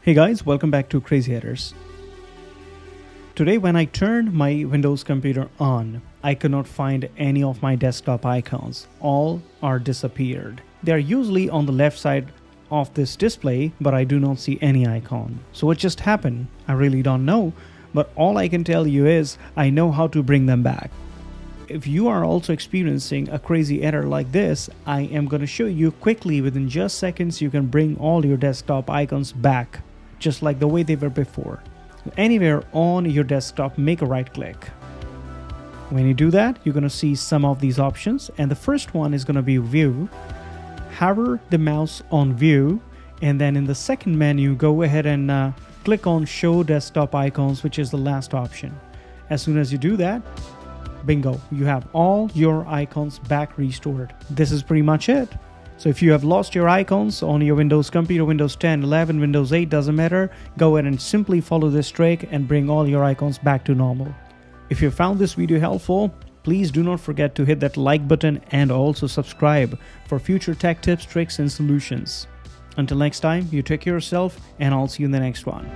Hey guys, welcome back to Crazy Headers. Today when I turned my Windows computer on, I could not find any of my desktop icons. All are disappeared. They are usually on the left side of this display, but I do not see any icon. So what just happened? I really don't know, but all I can tell you is I know how to bring them back. If you are also experiencing a crazy error like this, I am going to show you quickly within just seconds you can bring all your desktop icons back, just like the way they were before. Anywhere on your desktop, make a right click. When you do that, you're going to see some of these options, and the first one is going to be View. Hover the mouse on View, and then in the second menu, go ahead and click on Show Desktop Icons, which is the last option. As soon as you do that, bingo, you have all your icons back restored. This is pretty much it. So if you have lost your icons on your Windows computer, Windows 10, 11, Windows 8, doesn't matter, go ahead and simply follow this trick and bring all your icons back to normal. If you found this video helpful, please do not forget to hit that like button and also subscribe for future tech tips, tricks, and solutions. Until next time, you take care of yourself, and I'll see you in the next one.